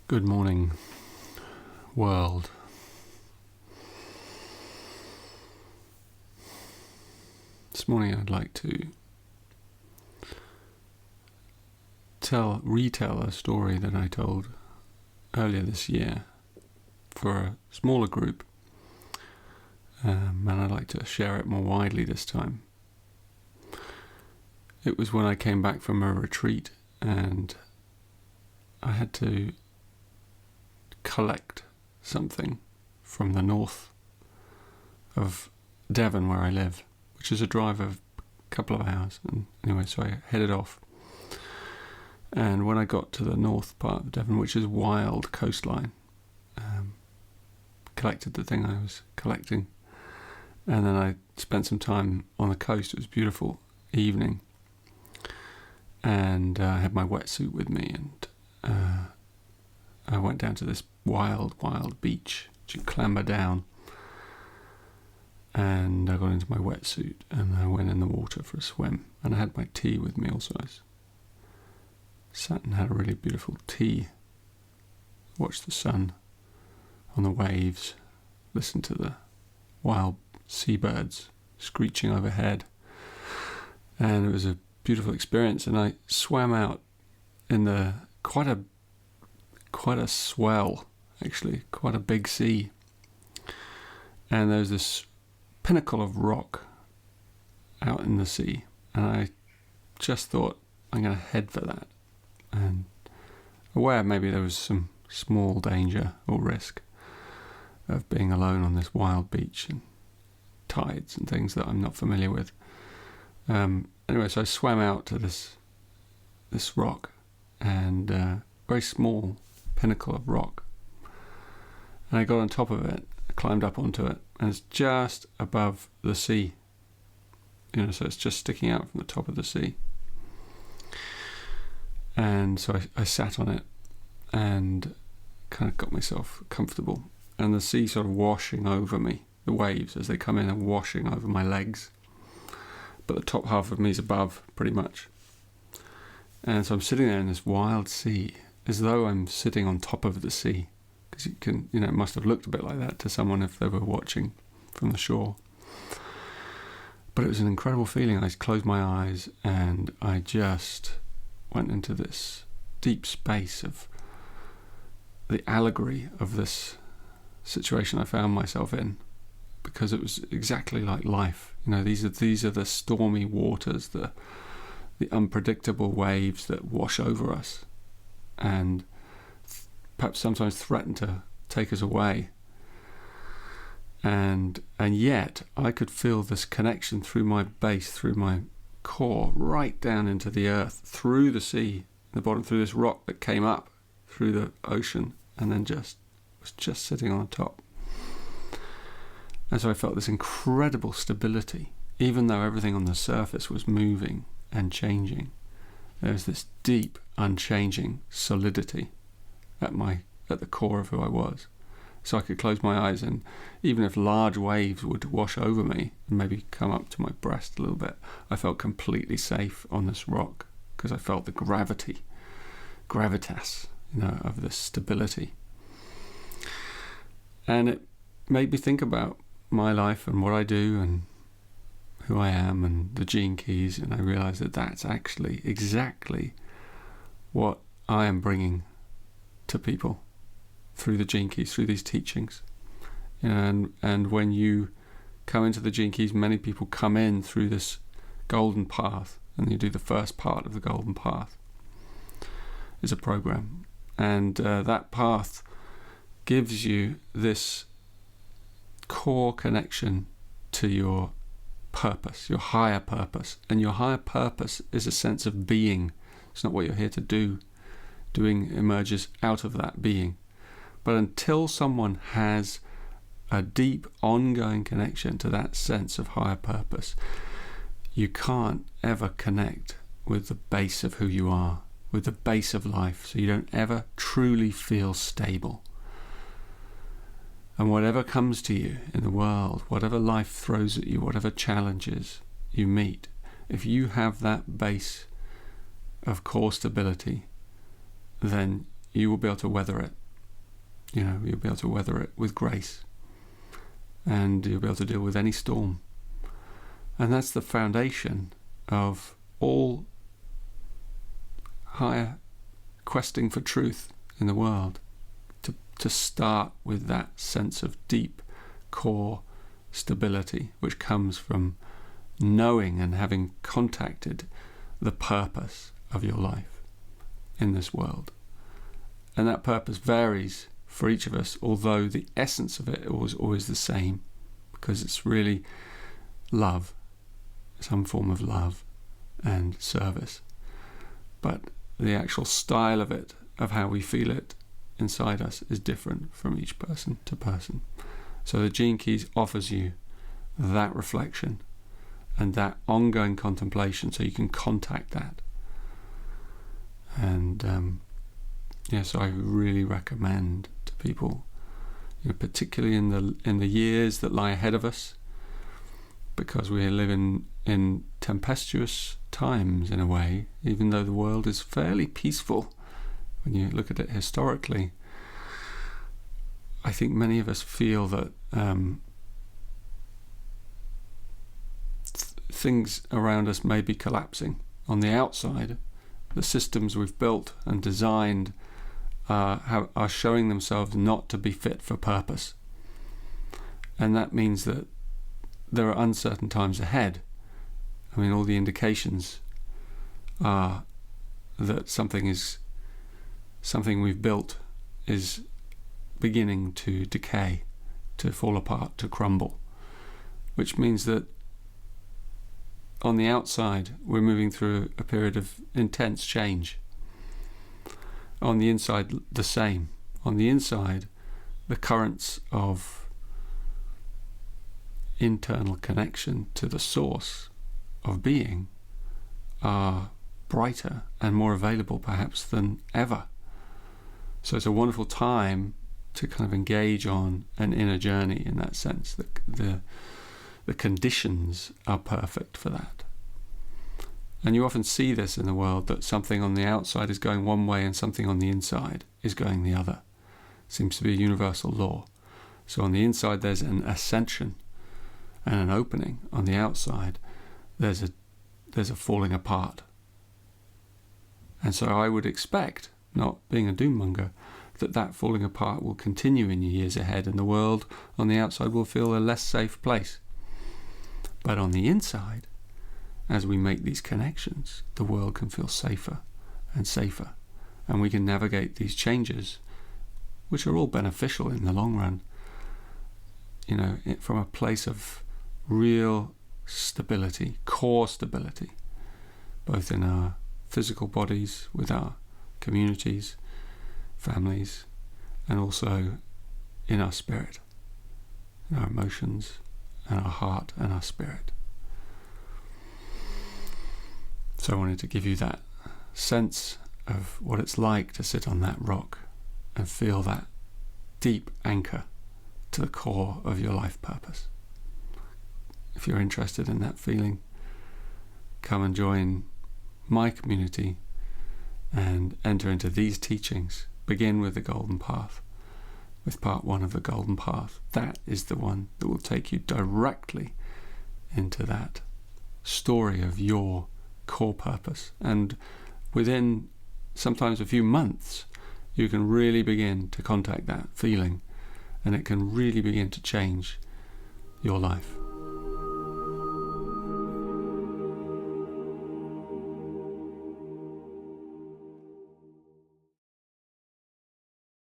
Good morning, world. This morning I'd like to retell a story that I told earlier this year for a smaller group, and I'd like to share it more widely this time. It was when I came back from a retreat and I had to collect something from the north of Devon, where I live, which is a drive of a couple of hours. And anyway, so I headed off. And when I got to the north part of Devon, which is wild coastline, collected the thing I was collecting. And then I spent some time on the coast. It was a beautiful evening. And I had my wetsuit with me, and I went down to this wild beach to clamber down, and I got into my wetsuit and I went in the water for a swim, and I had my tea with me also. I sat and had a really beautiful tea, watched the sun on the waves, listened to the wild seabirds screeching overhead, and it was a beautiful experience. And I swam out in the quite a swell, actually, quite a big sea. And there was this pinnacle of rock out in the sea. And I just thought, I'm going to head for that. And aware maybe there was some small danger or risk of being alone on this wild beach and tides and things that I'm not familiar with. Anyway, so I swam out to this rock, and very small pinnacle of rock, and I got on top of it, climbed up onto it, and it's just above the sea, so it's just sticking out from the top of the sea. And so I sat on it and kind of got myself comfortable, and the sea sort of washing over me, the waves as they come in are washing over my legs, but the top half of me is above pretty much. And so I'm sitting there in this wild sea, as though I'm sitting on top of the sea, because it must have looked a bit like that to someone if they were watching from the shore. But it was an incredible feeling. I closed my eyes and I just went into this deep space of the allegory of this situation I found myself in, because it was exactly like life. These are the stormy waters, the unpredictable waves that wash over us and perhaps sometimes threaten to take us away. And yet I could feel this connection through my base, through my core, right down into the earth, through the sea, the bottom, through this rock that came up through the ocean and then was just sitting on the top. And so I felt this incredible stability, even though everything on the surface was moving and changing. There was this deep, unchanging solidity at the core of who I was. So I could close my eyes, and even if large waves would wash over me and maybe come up to my breast a little bit, I felt completely safe on this rock, because I felt the gravitas, of this stability. And it made me think about my life and what I do and who I am and the Gene Keys, and I realized that that's actually exactly what I am bringing to people through the Gene Keys, through these teachings. And when you come into the Gene Keys, many people come in through this golden path, and you do the first part of the golden path. It's a program, and that path gives you this core connection to your purpose, your higher purpose. And your higher purpose is a sense of being. It's not what you're here to do. Doing emerges out of that being. But until someone has a deep, ongoing connection to that sense of higher purpose, you can't ever connect with the base of who you are, with the base of life, so you don't ever truly feel stable. And whatever comes to you in the world, whatever life throws at you, whatever challenges you meet, if you have that base of core stability, then you will be able to weather it. You'll be able to weather it with grace, and you'll be able to deal with any storm. And that's the foundation of all higher questing for truth in the world, to start with that sense of deep core stability, which comes from knowing and having contacted the purpose of your life in this world. And that purpose varies for each of us, although the essence of it was always the same, because it's really love, some form of love and service. But the actual style of it, of how we feel it inside us, is different from each person to person. So the Gene Keys offers you that reflection and that ongoing contemplation, so you can contact that. And so I really recommend to people, particularly in the years that lie ahead of us, because we live in tempestuous times in a way, even though the world is fairly peaceful when you look at it historically. I think many of us feel that things around us may be collapsing. On the outside, the systems we've built and designed are showing themselves not to be fit for purpose. And that means that there are uncertain times ahead. I mean, all the indications are that something we've built is beginning to decay, to fall apart, to crumble, which means that on the outside we're moving through a period of intense change. On the inside, the same. On the inside, the currents of internal connection to the source of being are brighter and more available perhaps than ever. So it's a wonderful time to kind of engage on an inner journey in that sense. The conditions are perfect for that. And you often see this in the world, that something on the outside is going one way and something on the inside is going the other. Seems to be a universal law. So on the inside there's an ascension and an opening. On the outside there's a falling apart. And so I would expect, not being a doom-monger, that falling apart will continue in the years ahead, and the world on the outside will feel a less safe place. But on the inside, as we make these connections, the world can feel safer and safer, and we can navigate these changes, which are all beneficial in the long run, from a place of real stability, core stability, both in our physical bodies, with our communities, families, and also in our spirit, in our emotions, and our heart and our spirit. So I wanted to give you that sense of what it's like to sit on that rock and feel that deep anchor to the core of your life purpose. If you're interested in that feeling, come and join my community and enter into these teachings. Begin with the Golden Path, with part 1 of the Golden Path. That is the one that will take you directly into that story of your core purpose. And within sometimes a few months, you can really begin to contact that feeling, and it can really begin to change your life.